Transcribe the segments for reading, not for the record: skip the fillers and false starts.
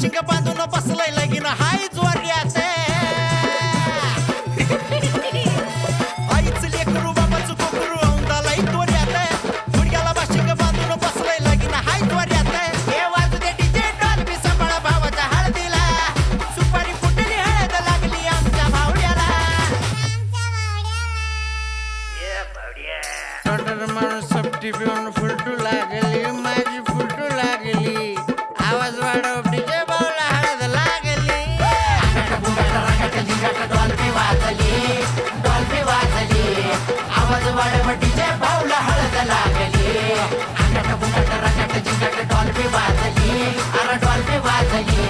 बाशिंग बांधून बसलंय लगीन हाय जोर्यात आईच लेकरू बाबाच कोकरू औंदालाय तोऱ्यात गुडघ्याला बाशिंग बांधून बसलंय लगीन हाय जोर्यात हे वाजू दे डीजे डॉल्बी सांभाळा भावाच्या हळदीला सुपारी फुटली हळद लागली आमच्या भावड्याला ये भावड्या माणूस सपटी पिऊन फुलटू लागली माझी फुलटू लागली आवाज वाढव डीजे बावला हळद लागली डॉल्बी वाजली आवाज वाढव डीजे बावला हळद लागली अंगट बुंगट रंगट जिंगट डॉल्बी वाजली अरे डॉल्बी वाजली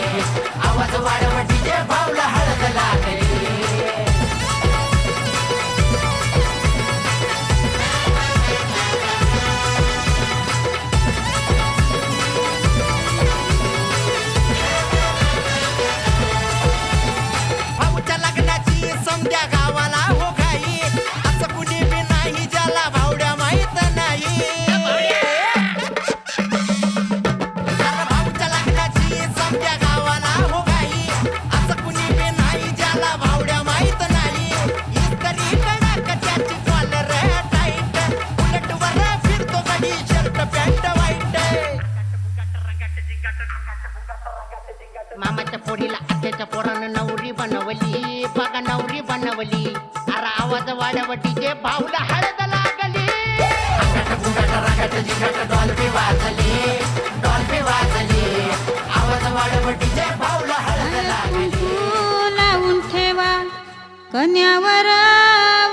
आवाज वाढव डीजे बावला हळद लागली भाऊच्या लग्नाची समद्या गावाला हो घाई असं कुणी बी नाही ज्याला भावड्या माहित नाही अरे भाऊच्या लग्नाची समद्या गावाला हो घाई असं कुणी बी नाही ज्याला भावड्या माहित नाही इस्त्री कडक त्याची कॉलर टाईट उलटवर फिरतो गडी शर्ट पॅन्ट वाईट मामाच्या पोरीला आत्याच्या पोरानं नवरी बनवली बघा नवरी बनवली अरे आवाज वाढव डीजे भाऊला हळद लागली डॉल्बी वाजली आवाज वाढव डीजे भाऊला हळद लागली कुंकू लावून ठेवा कन्यावर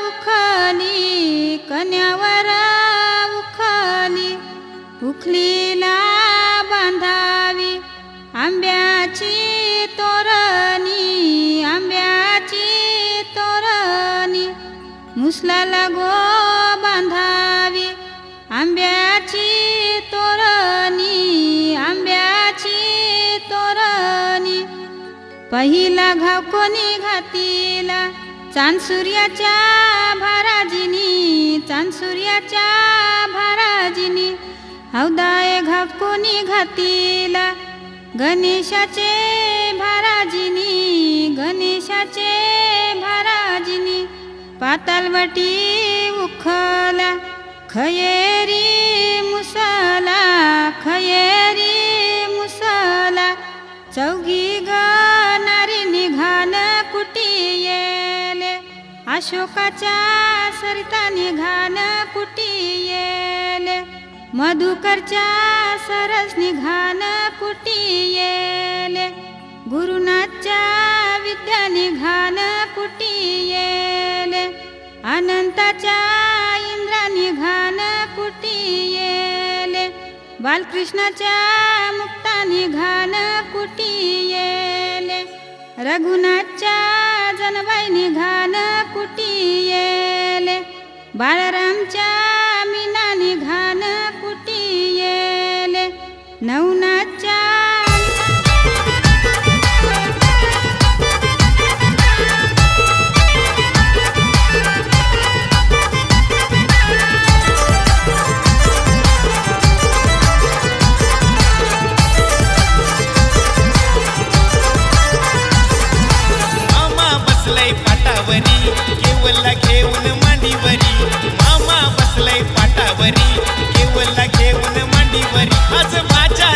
उखली कन्यावर उखली उखलीला बांधावी आंब्याची तोरणी आंब्याची तोरणी मुसलाला गो बांधावी आंब्याची तोरणी आंब्याची तोरणी पहिला घाव कोणी घातीला चांद सूर्याच्या भाराजिनी चांद सूर्याच्या भाराजिनी हौदाय घाव कोणी घातीला गणेशाचे भाराजिनी गणेशाचे भाराजिनी पातालवटी उखला खयेरी मुसला खयेरी मुसला चौघी गणारी निघान कुटी येले अशोकाच्या सरिता निघान कुटी येले मधुकरच्या सरस निघान कुटी येले गुरुनाथच्या विद्या निघान कुटी येले अनंताच्या इंद्रा निघान कुटी येले बालकृष्णाच्या मुक्ता निघान कुटी येले रघुनाथच्या जनबाई निघान कुटी येले बाळरामच्या मीना निघान कुटी येले नवनाथच्या पाटावरी केवलला घेऊन मांडीवरी मामा बसलय पाटावरी केवलला घेऊन मांडीवरी आज माझ्या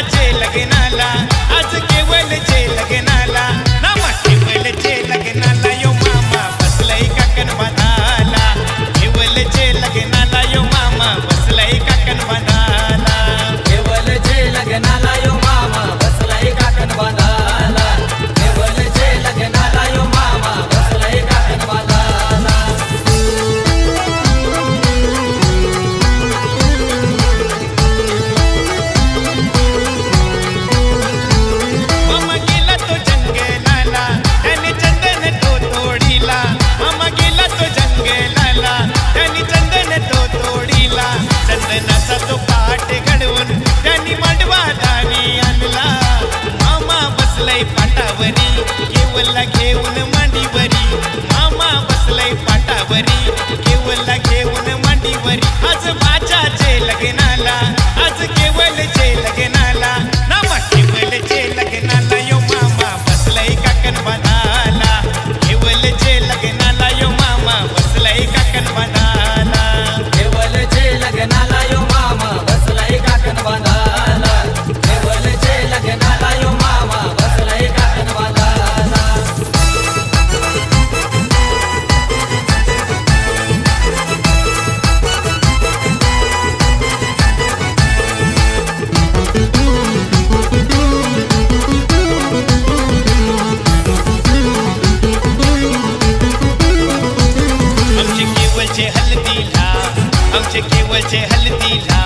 केवलचे हल्दीला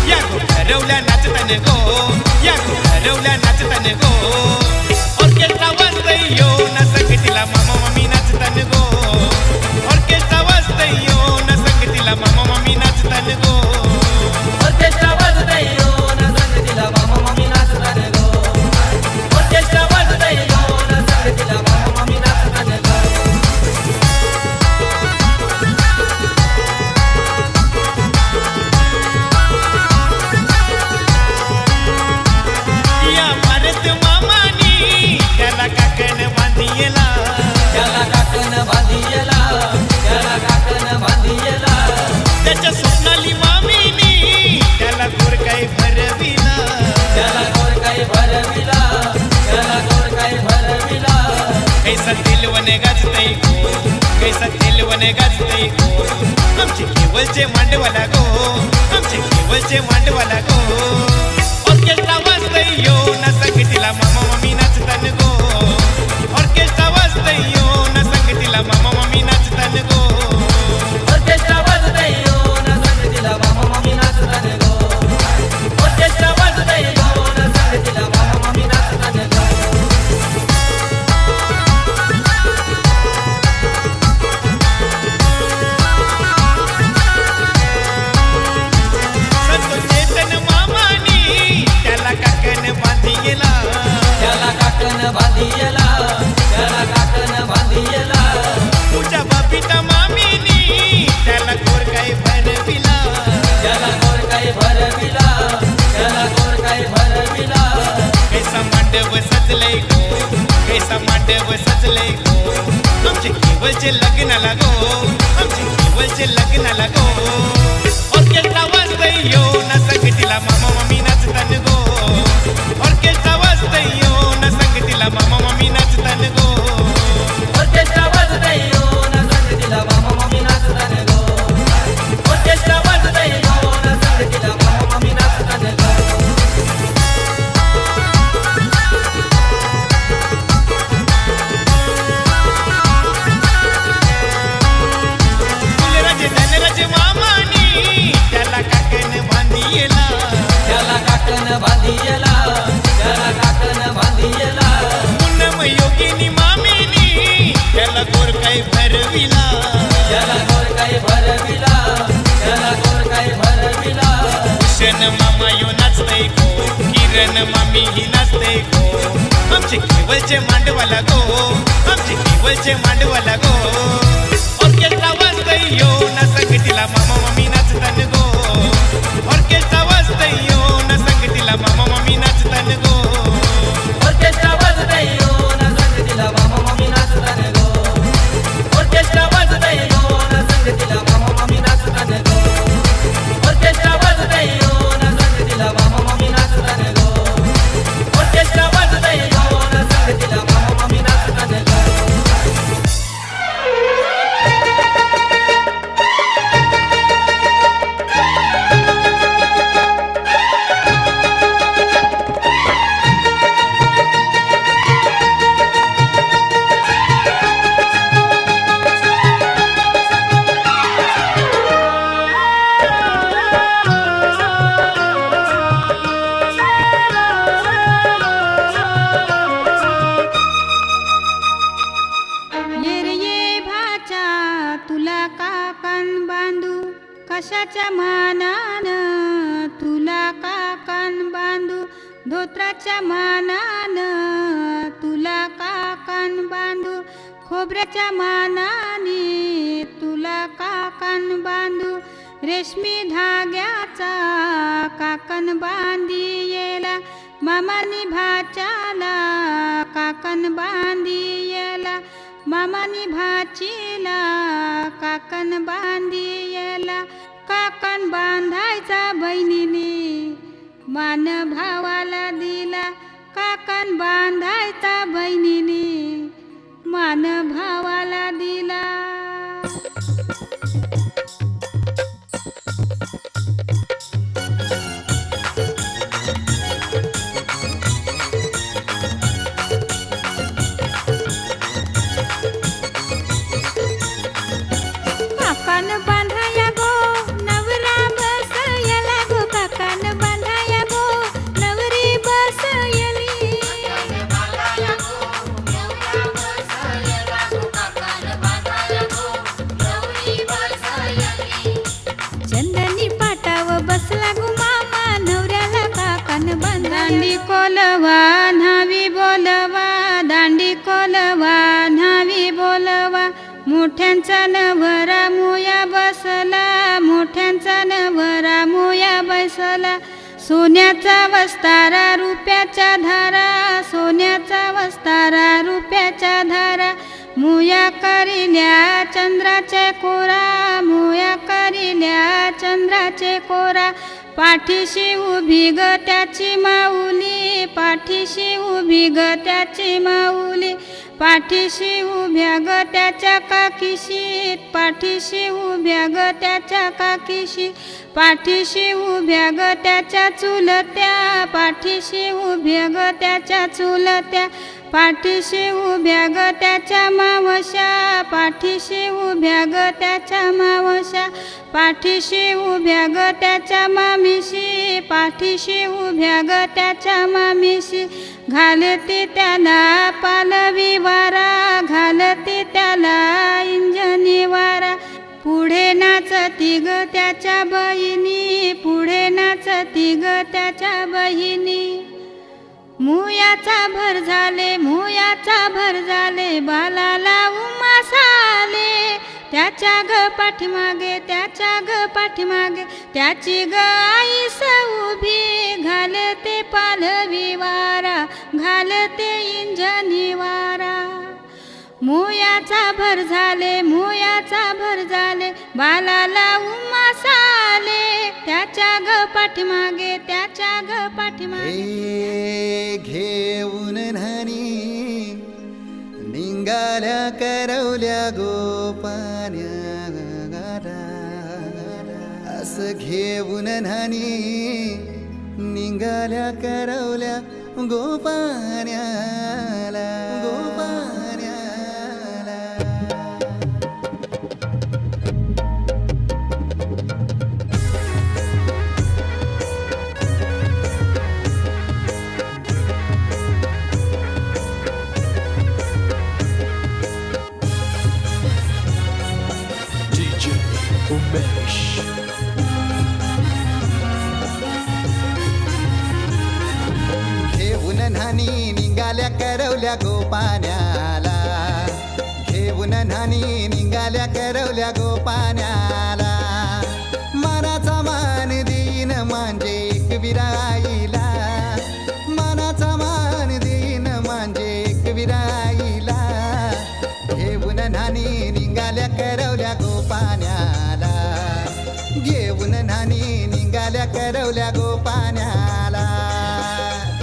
या गो ठरवल्या नाचतान गो या गो ठरवल्या नाचतान गो ऑर्केस्ट्रा वाजतयो ना संगतीला मामा मामी नाचतान गो ऑर्केस्ट्रा वाजतयो ना संगतीला मामा मामी नाचतान गो ऑर्केस्ट्रा वाजतयो ना संगतीला मामा मामी नाचतान गो ऑर्केस्ट्रा वाजतयो ना संगतीला मामा मामी नाचतान गो या भारत मामानी त्याला काकण बांधियला त्याला काकण बांधियला त्याला काकण बांधियला त्याच्या स्वप्नाली मामीनी त्याला गोर काही भरविला त्याला गोर काही भरविला त्याला गोर काही भरविला कैसा दिलवने गाजतय गो कैसा दिलवने गाजतय गो आमचे केवलचे मांडवाला गो आमचे केवलचे मांडवाला गो ऑर्केस्ट्रा वाजतयो ना संगतीला मामा मामी नाचतान गो ऑर्केस्ट्रा वाजतयो ना संगतीला मामा मामी नाचतान गो ऑर्केस्ट्रा वाजतयो ना संगतीला मामा मामी नाचतान गो ऑर्केस्ट्रा वाजतयो ना संगतीला मामा मामी नाचतान गो संतो चेतन मामानी त्याला काकण बांधियला त्याला काकण बांधियला त्याला काकण बांधियला तुझ्या बापिता मामीनी त्याला गोर काही भरविला त्याला गोर काही भरविला त्याला गोर काही भरविला कैसा मांडव सजलय गो कैसा मांडव सजलय गो आमचे केवलचे लग्नाला गो आमचे केवलचे लग्नाला गो ऑर्केस्ट्रा वाजतयो ना संगतीला मामा मामी नाचतान गो ऑर्केस्ट्रा वाजतयो ना संगतीला मामा मामी नाचतान गो ऑर्केस्ट्रा वाजतयो ना संगतीला मामा मामी नाचतान गो ऑर्केस्ट्रा वाजतयो ना संगतीला मामा मामी नाचतान गो फुलराजे धनराजे मामानी त्याला काकण बांधियला त्याला काकण बांधियला त्याला काकण बांधियला पुन्नम योगिनी मामीनी त्याला गोर काही भरविला त्याला गोर काही भरविला त्याला गोर काही भरविला भूषण मामा यो नाचतय गो किरण मामी ही नाचतय गो आमचे केवलचे मांडवाला गो आमचे केवलचे मांडवाला गो ऑर्केस्ट्रा वाजतयो ना संगतीला मामा मामी नाचतान गो ऑर्केस्ट्रा वाजतयो ना संगतीला मामा मामी नाचतान गो ऑर्केस्ट्रा वाजतयो ना संगतीला मामा मामी नाचतान गो ऑर्केस्ट्रा वाजतयो ना संगतीला मामा मामी नाचतान गो ऑर्केस्ट्रा वाजतयो ना संगतीला मामा मामी नाचतान गो ऑर्केस्ट्रा वाजतयो ना संगतीला मामा मामी नाचतान गो ये रे ये भाचा तुला काकण बांधू कशाच्या मानान तुला काकण बांधू धोत्राच्या मानान तुला काकण बांधू खोबऱ्याच्या मानाने तुला काकण बांधू रेशमी धाग्याचा काकण बांधी येला मामानी भाच्याला काकण बांधी येला मामानी भाचीला काकण बांधी येला काकण बांधायचा बहिणीने मान भावाला दिला काकण बांधायचा बहिणीने मान भावाला दिला काकण बांधाया गो नवरा बस कोलवा न्हावी बोलवा, दांडी कोलवा न्हावी बोलवा. मोठ्यांचा नवरा मुया बसला, मोठ्यांचा नवरा मुया बसला. सोन्याचा वस्तारा रुपयाच्या धारा, सोन्याचा वस्तारा रुपयाच्या धारा. मुया करिल्या चंद्राचे कोरा, मुया करिल्या चंद्राचे कोरा. पाठीशी उभी ग त्याची माऊली, पाठीशी उभी ग त्याची माऊली. पाठीशी उभ्या ग त्याच्या काकीशी, पाठीशी उभ्या ग त्याच्या काकीशी. पाठीशी उभ्या ग त्याच्या चुलत्या, पाठीशी उभ्या ग त्याच्या चुलत्या. पाठीशी उभ्या ग त्याच्या मावश्या, पाठीशी उभ्या ग त्याच्या मावश्या. पाठीशी उभ्या ग त्याच्या मामीशी, पाठीशी उभ्या ग त्याच्या मामीशी. घालते त्याला पालवी वारा, घालते त्याला इंजनी वारा. पुढे नाचती ग त्याच्या बहिणी, पुढे नाचती ग त्याच्या बहिणी. मुयाचा भर झाले, मुयाचा भर झाले, बालाला उमास आले. त्याच्या ग पाठीमागे, त्याच्या ग पाठीमागे, त्याची ग आईस उभी. घालते पालवी वारा, घालते इंजनी वारा. मुयाचा भर झाले, मुयाचा भर झाले, बालाला उमास आले. त्याच्या ग पाठीमागे, त्याच्या ग पाठीमागे. हे घेऊन न्हाणी निंगाल्या करवल्या गोपान्या, असं घेऊन न्हाणी निंगाल्या करवल्या गोपान्याला, गोपान्याला. घेऊन न्हाणी निघाल्या करवल्या गोपान्याला, घेऊन न्हाणी निघाल्या करवल्या गोपान्याला. मनाचा मान देईन म्हणजे एक विराईला, मनाचा मान देईन म्हणजे एक विराईला. घेऊन न्हाणी निघाल्या करवल्या गोपान्याला, घेऊन न्हाणी निघाल्या करवल्या गोपान्याला.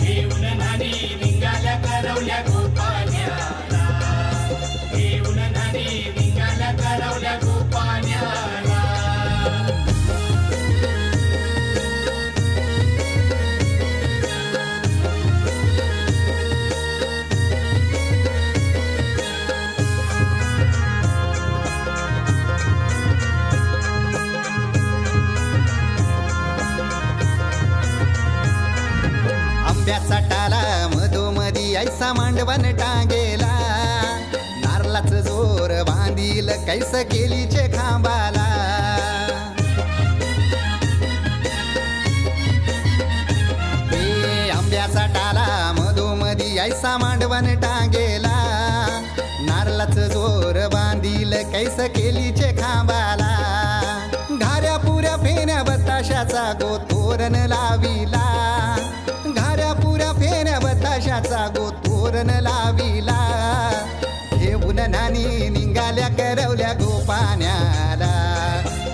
घेऊन न्हाणी निघाल्या करवल्या गोपान्याला, घेऊन न्हाणी निघाल्या करवल्या गोपान्याला. आंब्याचा टाला मधोमधी ऐसा मांडवण टांगेला. नारळाचं जोर बांधील कैस केलीचे खांबाला. हे आंब्याचा टाला मधोमधी ऐसा मांडवण टांगेला. नारळाचं जोर बांधील कैस केलीचे खांबाला. घाऱ्या पुऱ्या फेण्या बताशाचा गोतोरण लाविला. घाऱ्या पुऱ्या फेण्या बताशाचा गोतोरण लाविला. घेऊन न्हाणी निघाल्या करवल्या गोपान्याला,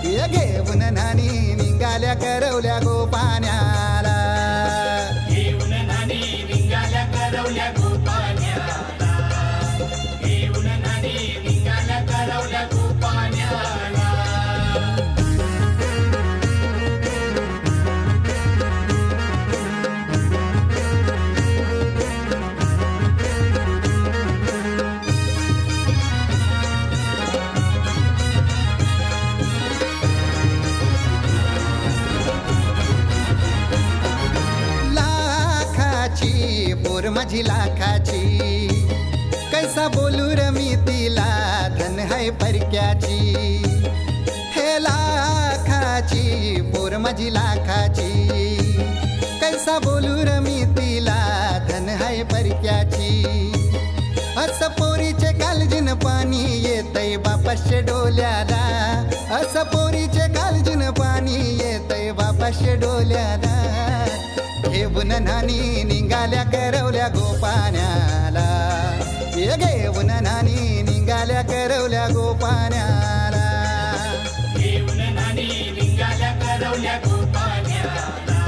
घेऊन न्हाणी निघाल्या करवल्या गोपान्याला. घेऊन न्हाणी निघाल्या करवल्या गोपान्याला, घेऊन न्हाणी निघाल्या करवल्या गोपान्याला. पोर माझी लाखाची, कैसा बोलू र मी तिला धन है परक्याची. हे लाखाची पोर माझी लाखाची, कैसा बोलू र मी तिला धन असं पोरीचे कालजीन पाणी येतय बापाशे डोल्याला, असं पोरीचे कालजीन पाणी येतय बापाशे डोल्याला. घेऊन नानी निघाल्या करवल्या गोपाण्याला, ये घेऊन नानी निघाल्या करवल्या गोपाण्याला. घेऊन नानी निघाल्या करवल्या गोपाण्याला,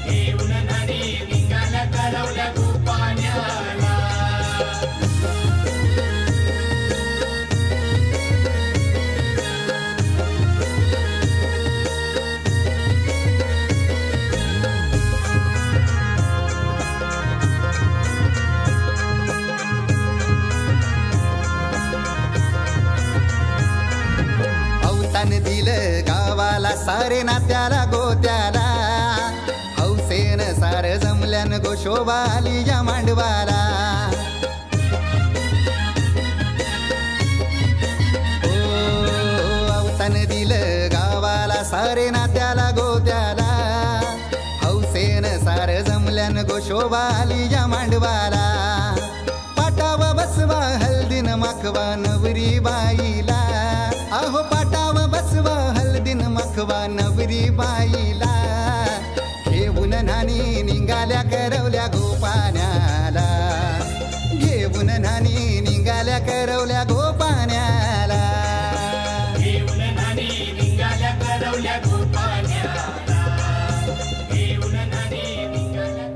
घेऊन नानी निघाल्या करवल्या गोपाण्याला. अवतान दिलं गावाला सारे नात्याला गोत्याला, हौसेन सार जमल्यान गोशोभा आली या मांडवाला. ओ अवतान दिलं गावाला सारे नात्याला गोत्याला, हौसेन सार जमल्यान गोशोभा आली या मांडवाला. पाटावा बसवा हल्दीन माखवा नवरी बाईला, अहो पाटावा बसवा हल्दीन माखवा नवरी बाईला. घेऊन नानी निघाल्या करवल्या गोपाण्याला, घेऊन नानी निघाल्या करवल्या गोपाण्याला. घेऊन नानी निघाल्या करवल्या गोपाण्याला, घेऊन नानी निघाल्या.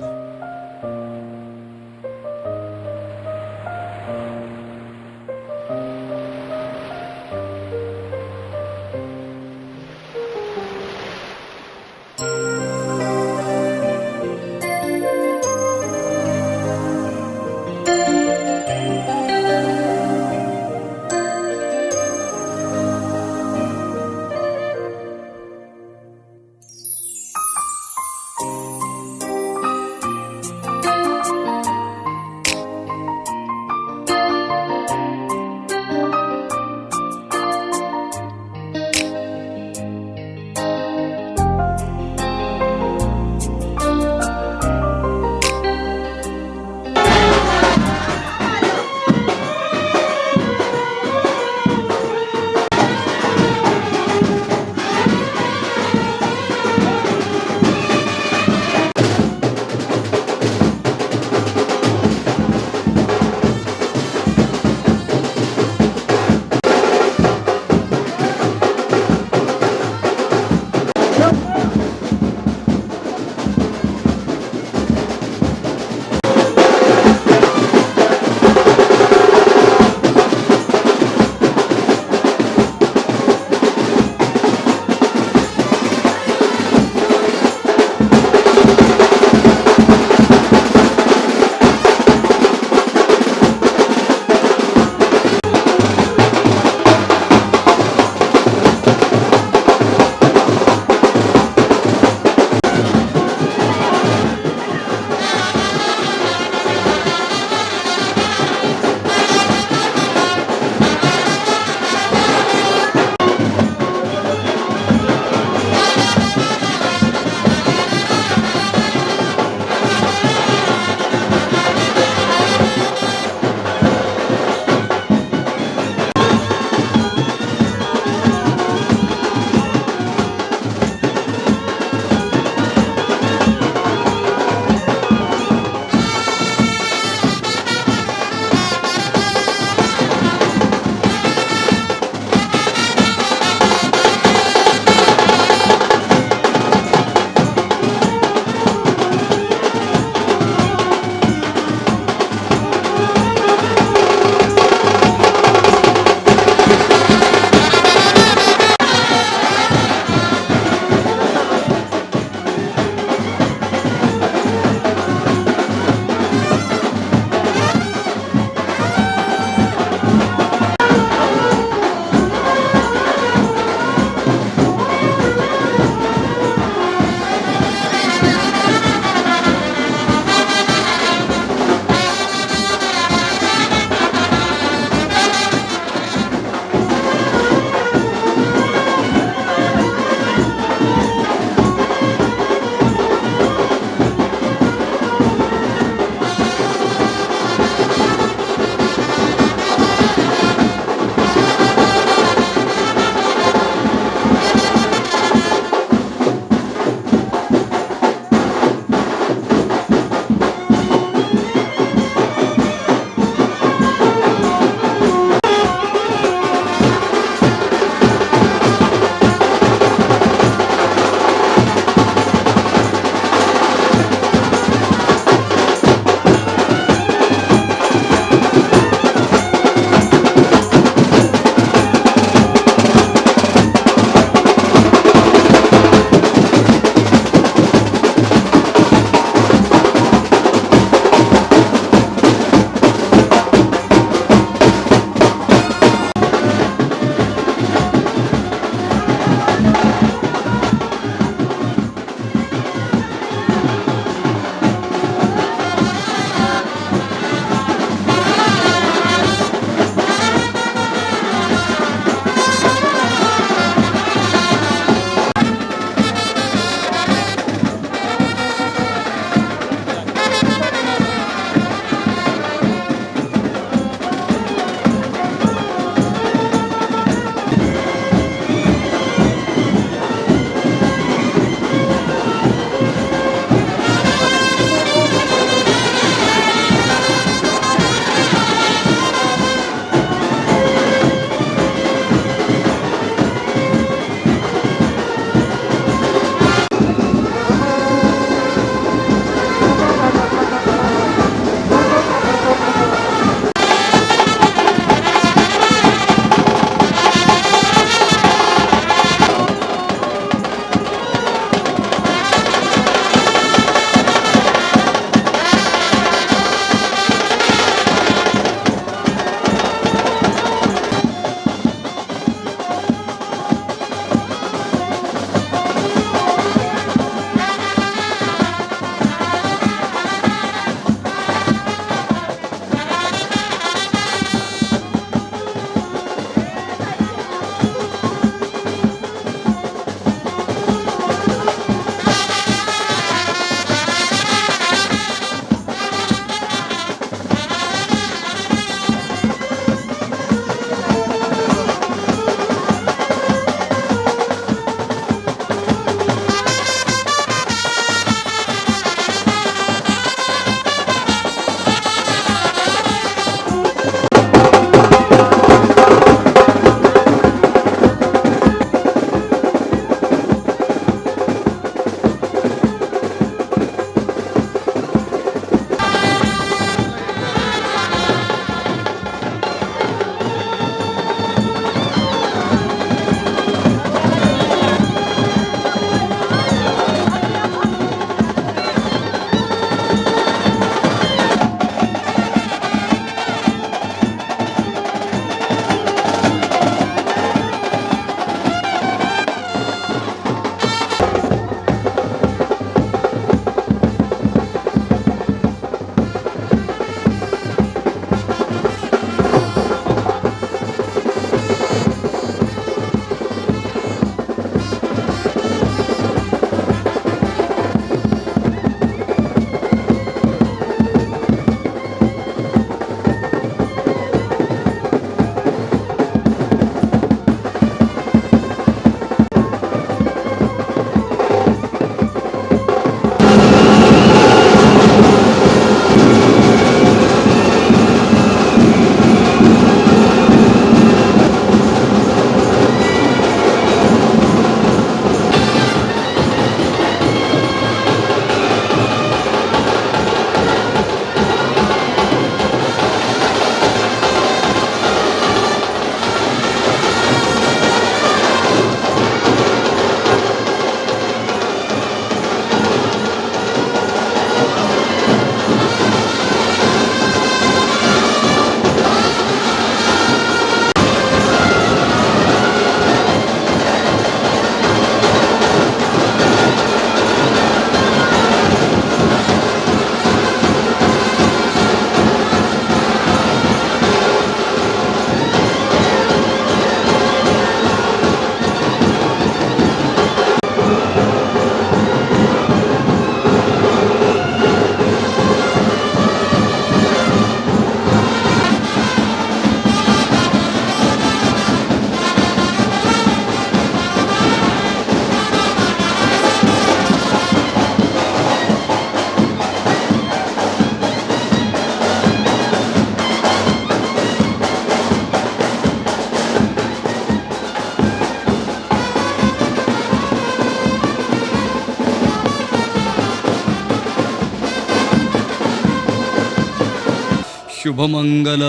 शुभमंगल.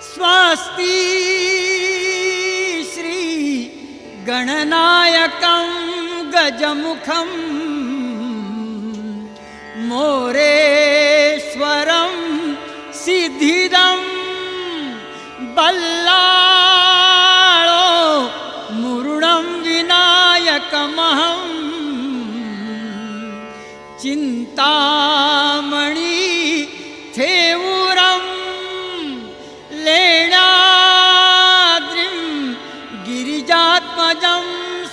स्वस्ति श्री गणनायकं गजमुखं मोरेश्वरं सिद्धिदं बल्लाळो मुरुडं विनायकमहं चिंतामणि थेवुरं लेणाद्रिं गिरिजात्मजं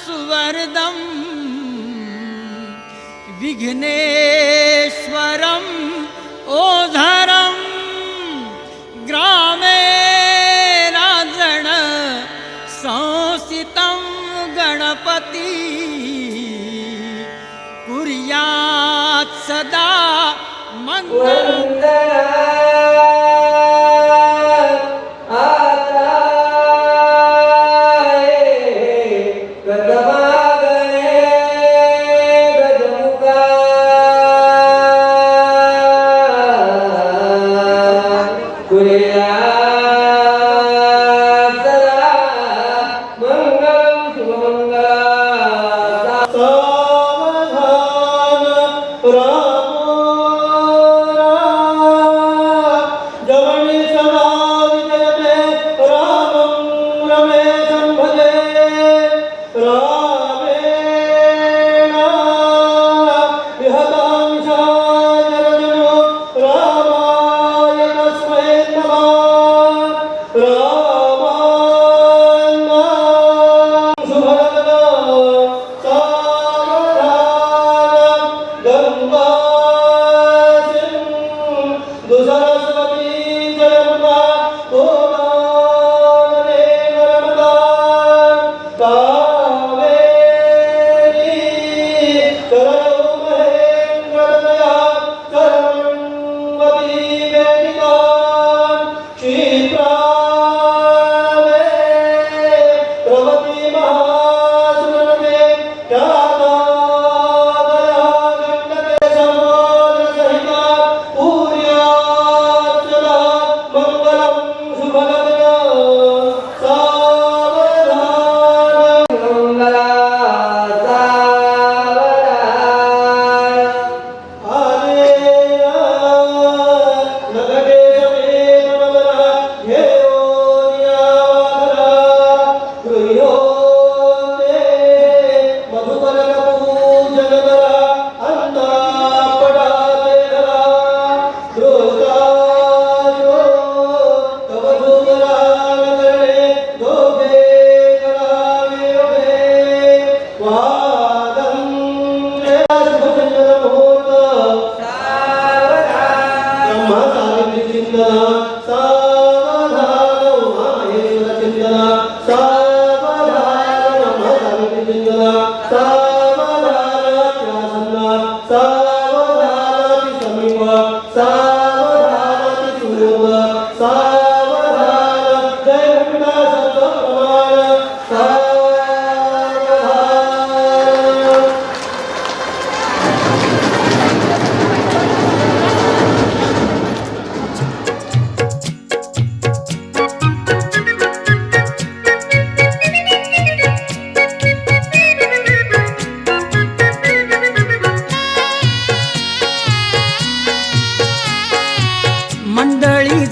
सुवर्दं विघ्नेश्वरं ओधरं ग्रामे राजण संस्थितं गणपति कुर्यात् सदा मंगलम्.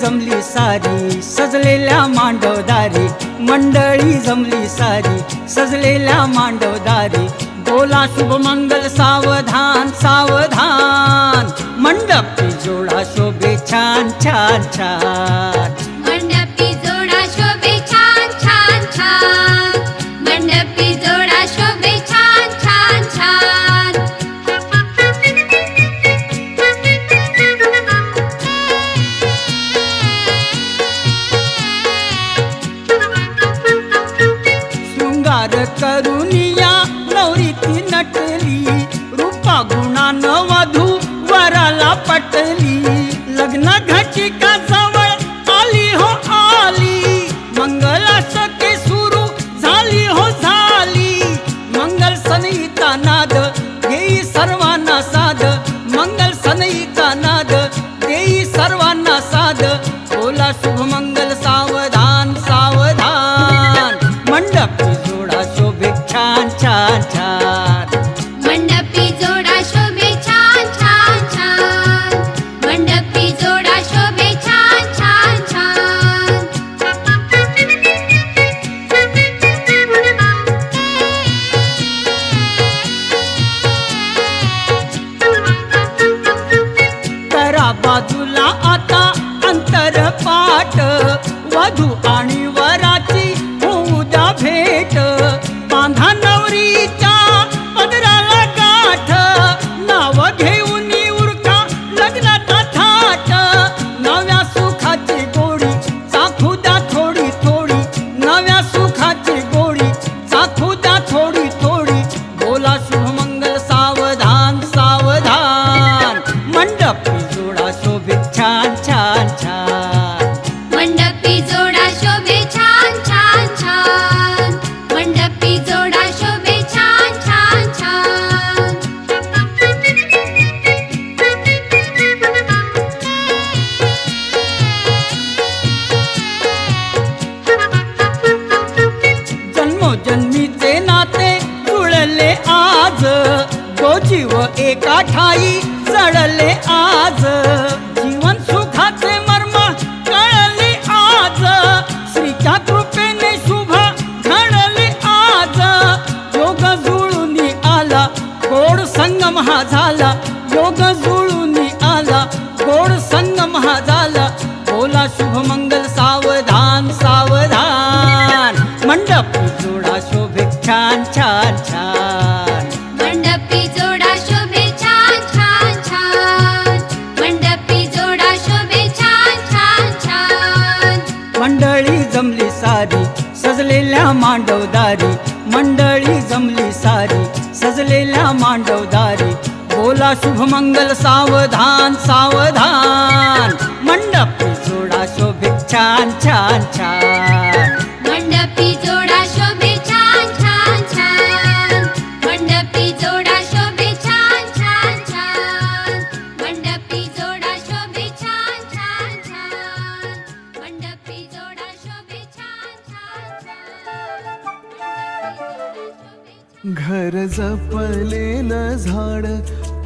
जमली सारी सजलेल्या मांडवदारी, मंडळी जमली सारी सजलेल्या मांडवदारी. बोला शुभ मंगल सावधान सावधान, मंडपी जोडा शोभे छान छान छान. मंडपी जोडा शोभे छान छान छान, मंडपी जोडा शोभे छान छान छान. शृंगार करुनिया नवरीती नटली, रूपा गुणानं वधू वराला पटली. लग्न घटिका जवळ आली नाद देई सर्वांना साध बोला शुभमंगल सावधान सावधान मंडपी जोडा शोभे छान छान छान मंडपी जोडा शोभे छान छान छान मंडपी जोडा शोभे छान छान छान करा बाजूला आता अंतर पाठ वधू आणि वराची होऊ द्या भेट बांधा नवरीच्या पदराला गाठ नाव घेऊन उरका लग्नाचा थाट नव्या सुखाची गोडी चाखू द्या थोडी थोडी नव्या सुखाची गोडी चाखू द्या थोडी थोडी बोला शुभमंगल सावधान सावधान मंडपी जोडा शोभे छान छान छान मंडपी जोडा शोभे छान छान छान मंडपी जोडा शोभे छान छान छान जन्मोजन्मीचे नाते जुळले आज गोजीव एका ठाई चढले आज जीवन सुखाचे मर्म कळले आज श्रीच्या कृपेने शुभ घडले आज योग जुळून आला गोड संगम हा झाला योग जुळून आला गोड संगम हा झाला बोला शुभमंगल सावधान सावधान मंडपी जोडा शोभे छान छान छान मंडपी जोडा शोभे छान छान छान मंडपी जोडा शोभे छान छान छान मंडळी जमली सारी सजलेल्या मांडवदारी मंडळी जमली सारी सजलेल्या मांडवदारी बोला शुभमंगल सावधान सावधान मंडपी जोडा शोभे छान छान छान मंडपी जोडा शोभे छान छान छान मंडपी जोडा शोभे छान छान छान मंडपी जोडा शोभे छान छान छान मंडपी जोडा शोभे छान छान छान घर जपलेलं झाड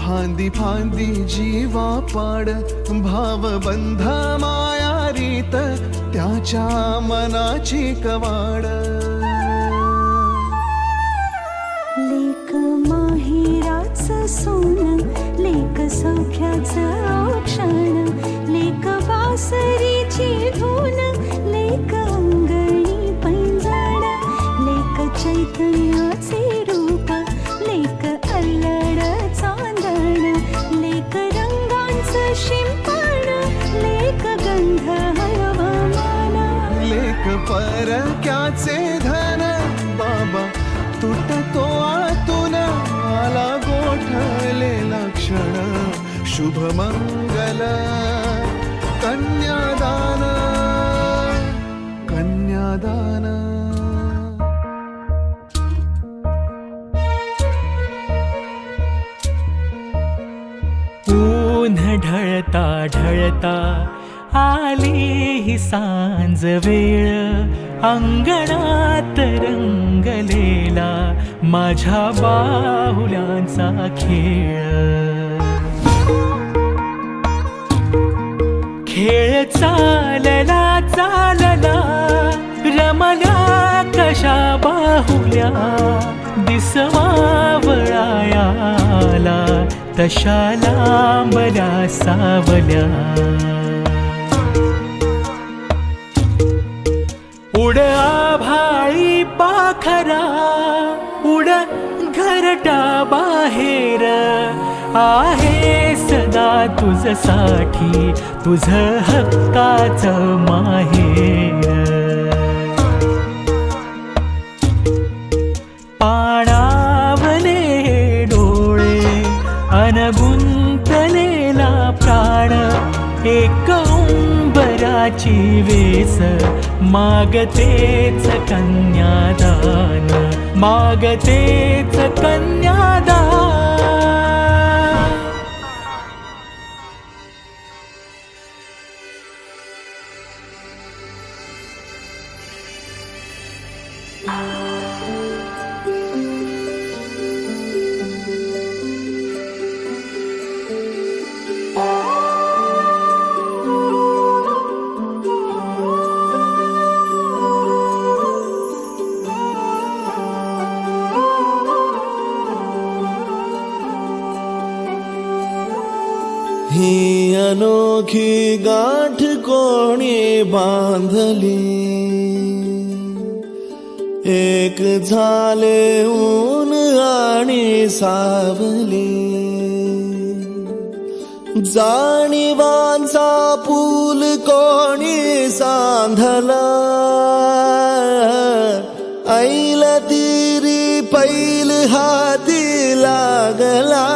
फांदी फांदी जीवा पाड भावबंध माया रीत त्याच्या मनाची कवाड लेक माहेराचं सोनं लेक सौख्याचं औक्षण लेक बासरीची धून लेक अंगणी पैंजण लेक चैतन्याचे रूप लेक अल्लड चांदण लेक रंगांचं शिंपण लेक गंध हवामान लेक परक्याचे धन बाबा तुटतो आतून आला गोठलेला क्षण शुभमंगल कन्यादान कन्यादान ऊन ढळता ढळता आली ही सांज वेळ अंगणात रंगलेला माझ्या बाहुल्यांचा खेळ खेळ चालला चालला रमल्या कशा बाहुल्या दिसवावळायाला तशा लांबल्या सावल्या उड आभाळी पाखरा उड घरटा बाहेर आहे सदा तुझसाठी तुझ हक्काचं माहेर पाणावले डोळे अनगुंतलेला प्राण एक उंबराची वेस मागतेच कन्यादान मागतेच कन्यादान ही अनोखी गाठ कोणी बांधली, एक झाले ऊन आणि सावली, जाणीवांचा पूल कोणी सांधला, ऐल तिरी पैल हाती लागला,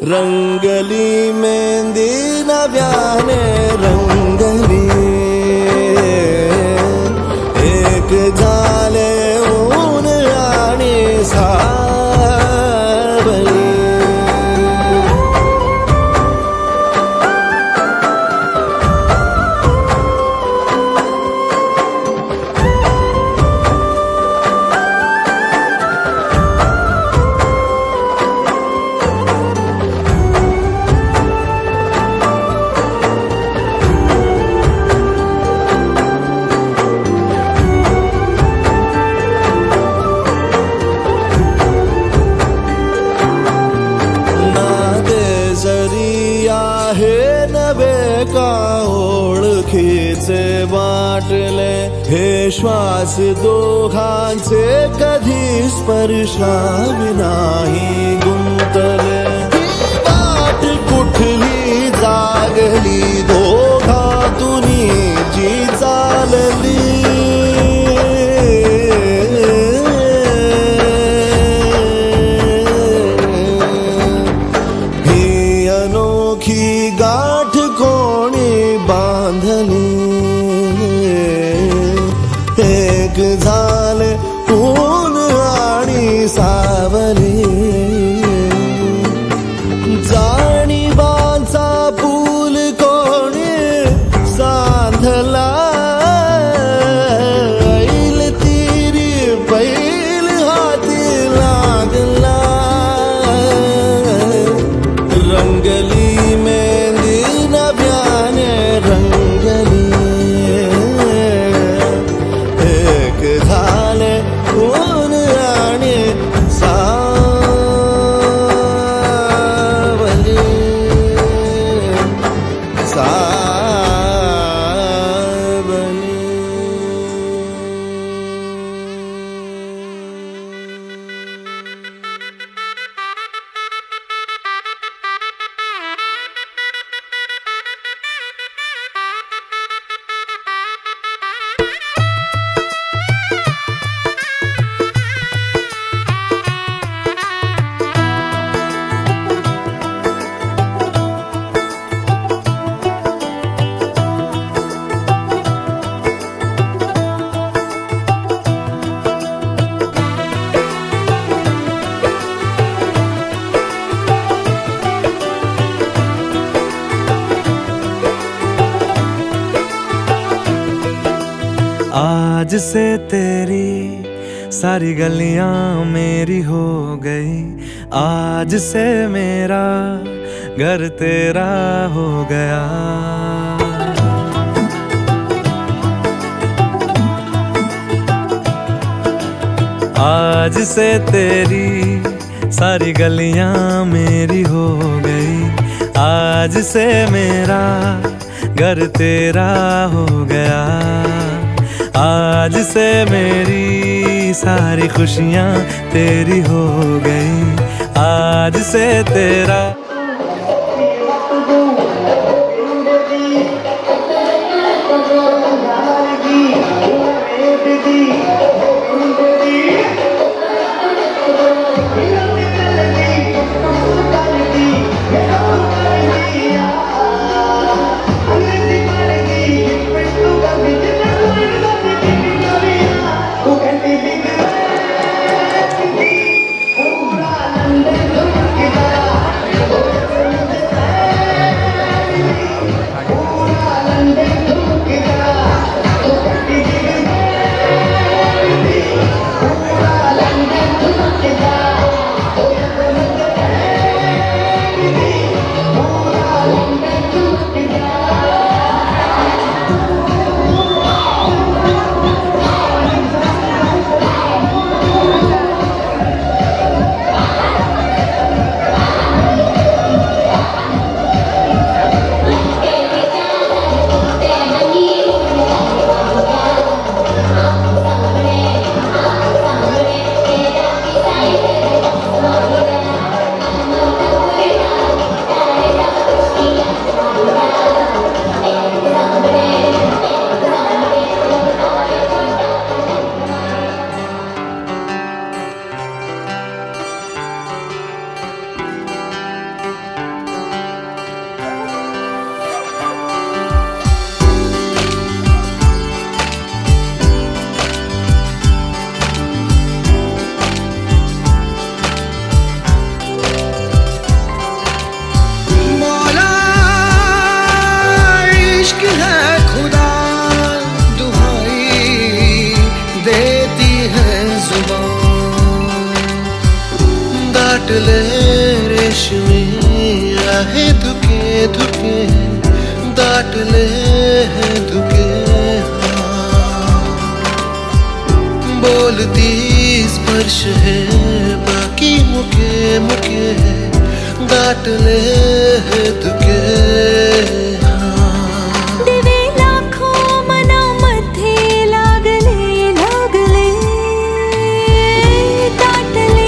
रंगली मेहंदी नव्याने रंगली, एक झाले ऊन आणि सावली. ओळखीचे वाटले हे श्वास दोघांचे कधी स्पर्शावी नाही गुंतले, वाट कुठली जागली दोघातून जी चालली, ही अनोखी गाठ कोणी बांधली, एक झाले ऊन आणि सावली, जाणीवांचा पूल कोणी सांधला, ऐल तिरी पैल हाती लागला, रंगली मेहंदी नव्याने रंगली, एक झाले ऊन आणि सावली, सावली. आज से तेरी सारी गलियां मेरी हो गई, आज से मेरा घर तेरा हो गया, आज से तेरी सारी गलियां मेरी हो गई, आज से मेरा घर तेरा हो गया, आज से मेरी सारी खुशियाँ तेरी हो गई, आज से तेरा Oh दाटले रेशमी आहे धुके धुके दाटले हैं धुके बोलती स्पर्श है बाकी मुके मुके दाटले हैं धुके दिवे लाखो मनामध्ये लागले लागले दाटले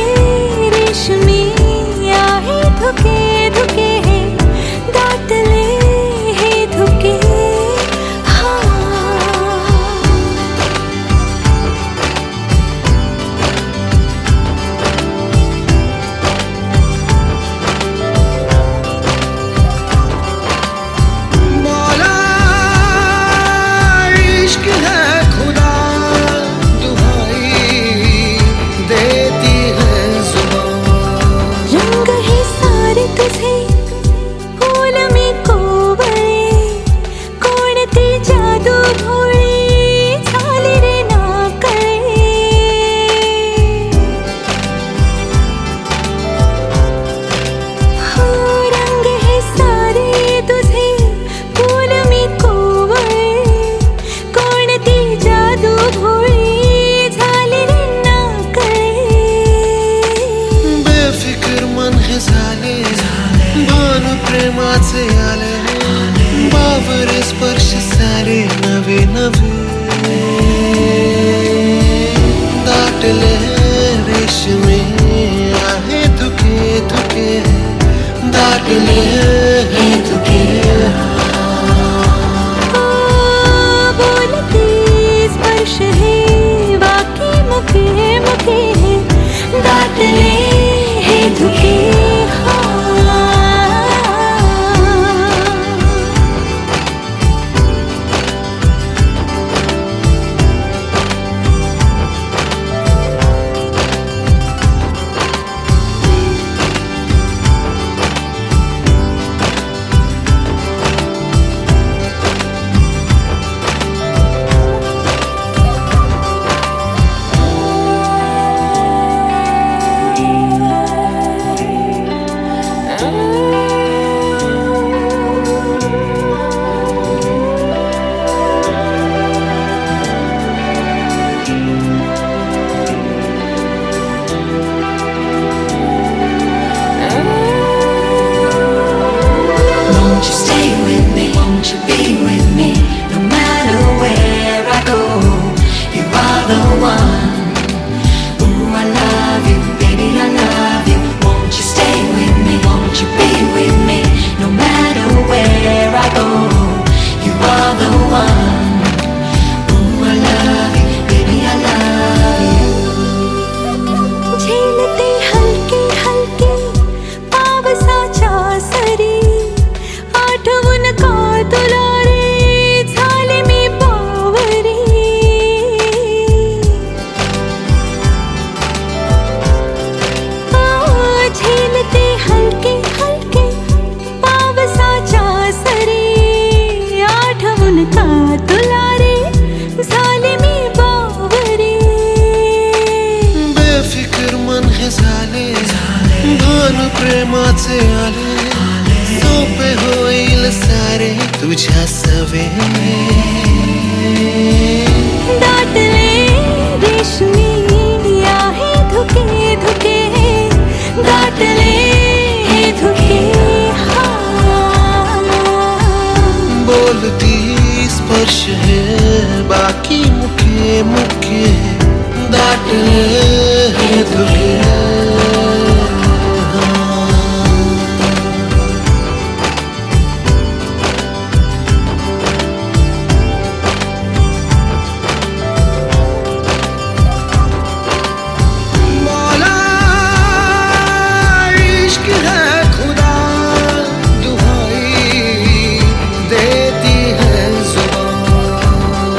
रेशमी आहे धुके धुके दाटले हे धुके मौला इश्क है खुदा दुहाई देती है जुबान रंग हे सारे तुझे फूल मी कोवळे कोणती जादू भोळी झाली रे नाकळे हो रंग हे सारे तुझे फूल मी कोवळे कोणती जादू भोळी झाली रे नाकळे बेफिकर मन हे झाले भान प्रेमाचे आले बावरे स्पर्श सारे नवे नवे दाटले रेशमी आहे धुके धुके दाटले हे धुके बोलती स्पर्श है बाकी मुके मुके दाटले हे धुके Won't you stay with me? Won't you be with me? No matter where I go, you are the one. Ooh, I love you, baby, I love you. Won't you stay with me? Won't you be with me? No matter where I go, you are the one. Ooh, I love you, baby, I love you. झेलते हलके हलके पावसाच्या सरी आठवून का तुला रे झाले मी बावरी झेलते हलके हलके पावसाच्या सरी आठवून का तुला रे झाले मी बावरी बेफिकर मन हे झाले भान प्रेमाचे आले सोपे होईल सारे तुझ्या सवे दाटले रेशमी आहे धुके धुके दाटले हे धुके बोलती स्पर्श है बाकी मुके मुके दाटले हे धुके मौला इश्क है खुदा दुहाई देती है जुबान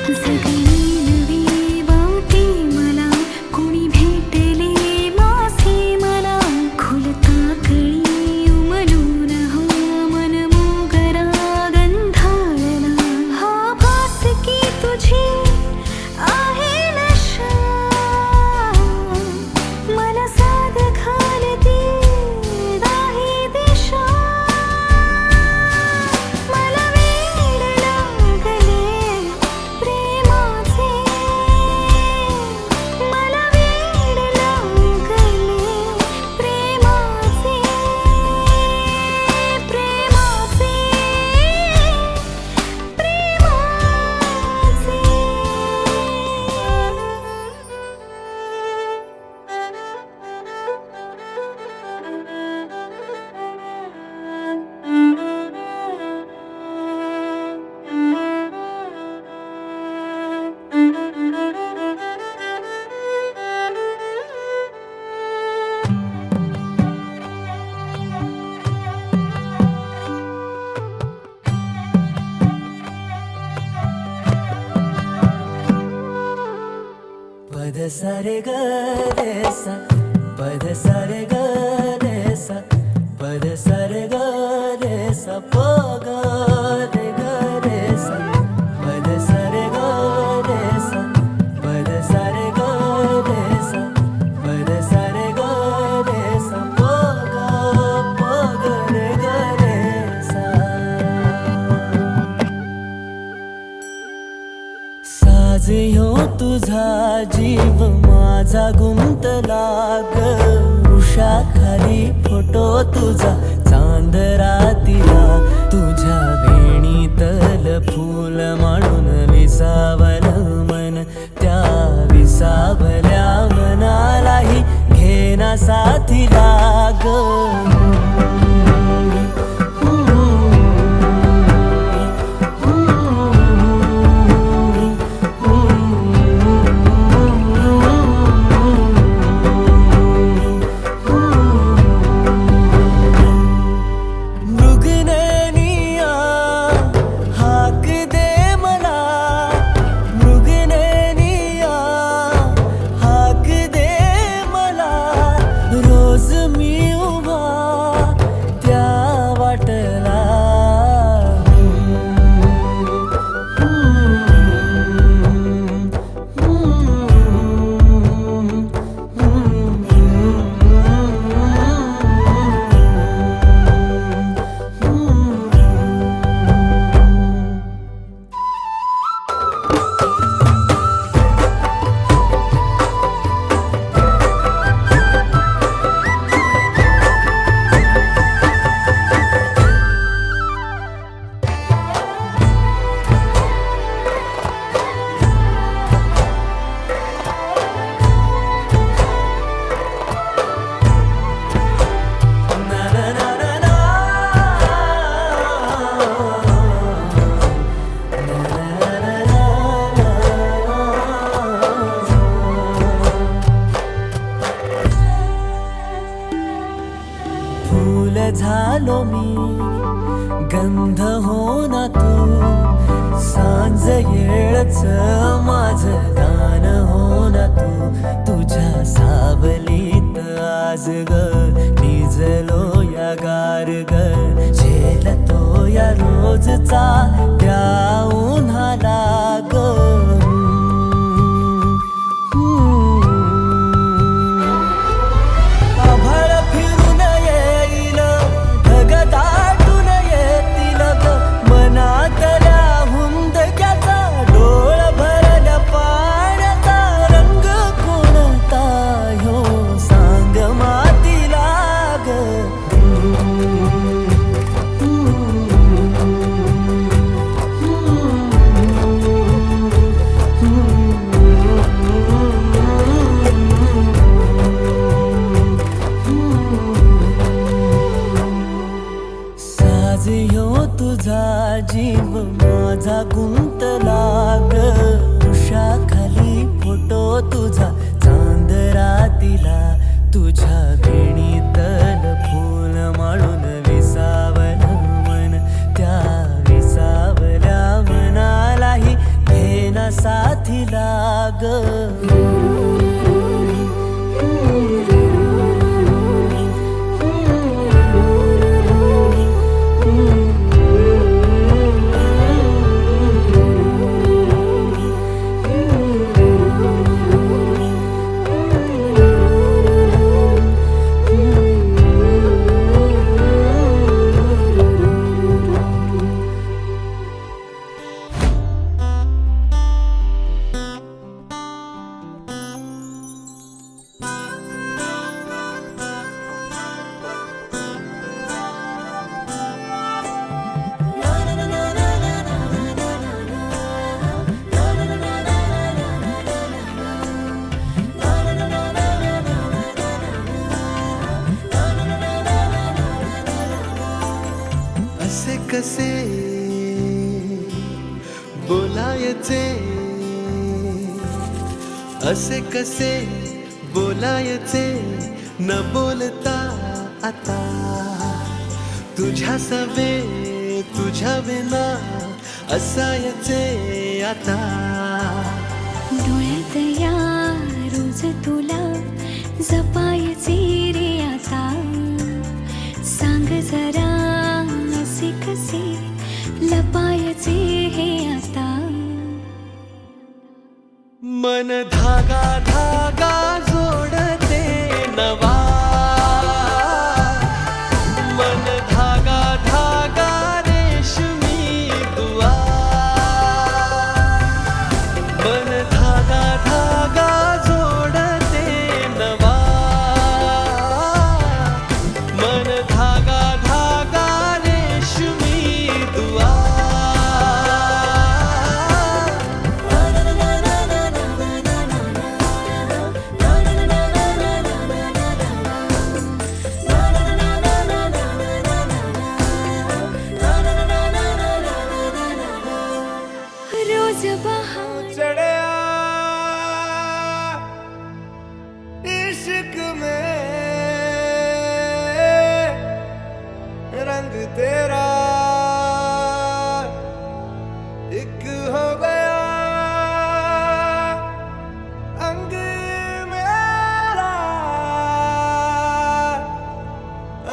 जगली नवी वाटे मला कोणी भेटले मासे मला खुलता कळी उमलून हा मन मोगरा गंधाळला हा भास की तुझी आहे नशा मला साध घालती दाही दिशा मला वेड लागले प्रेमाचे मला वेड लागले प्रेमाचे पद सारे ग रे सा पद सारे ग रे सा पद सारे ग रे सा प ग रे सा पद सारे ग रे सा पद सारे ग रे सा पद सारे ग रे सा प ग रे सा साज ह्यो तुझा जीव माझा गुंतला ग उषा खाली फोटो तुझा चांद रातीला तुझ्या वेणीतल फूल म्हणून विसावल मन त्या विसावल्या मनालाही घेना साथीला ग झालो मी गंध हो ना तू सांज येळच माझं गान हो ना तू तुझ्या सावलीत आज ग निजलो या गार ग झेलतो या रोजचा त्या उन्हाला ग तुझा जीव माझा गुंतला ग उषा खाली फोटो तुझा चांद रातीला तुझ्या वेणीतल फूल माळून विसावल मन त्या विसावल्या मनालाही घेना असे कसे बोलायचे, असे कसे बोलायचे न बोलता आता, तुझ्या सवे तुझ्या विना असायचे आता. डोळ्यात या रोज तुला जपायचे रे आता, सांग जरा असे कसे लपायचे हे आता. मन धागा धागा जोडते नवा, मन धागा धागा रेशमी दुआ, मन धागा धागा जोडते नवा, मन धागा धागा रेशमी दुआ. रोज बहार चढ़या इश्क में रंग तेरा एक हो गया, अंग मेरा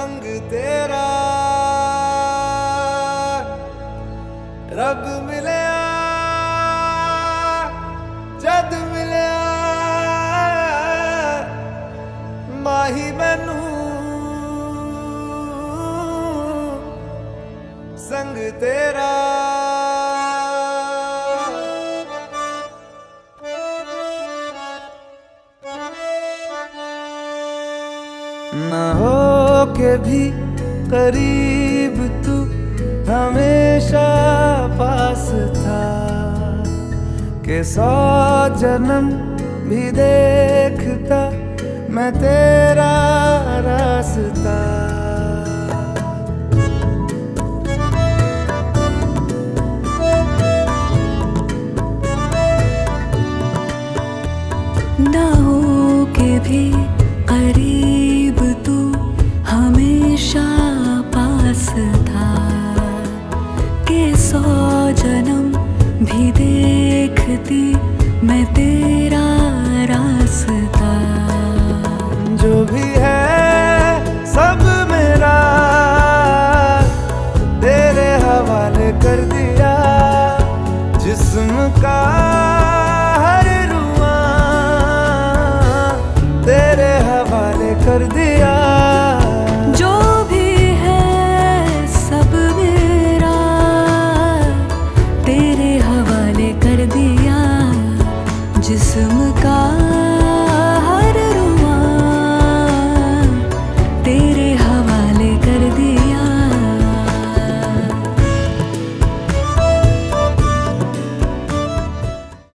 अंग तेरा, रब मिले जद मिलिया माही मैनू संग तेरा. न हो के भी करीब तू हमेशा पास था, के 100 जन्म भी देखता मैं तेरा रास्ता. ना हो के भी करीब तू हमेशा पास था, के 100 जन्म भी देखती मैं तेरा रास्ता. जो भी है सब मेरा तेरे हवाले कर दिया, जिस्म का हर रुआ तेरे हवाले कर दिया. जो भी है सब मेरा तेरे हवाले कर दिया, जिस्म का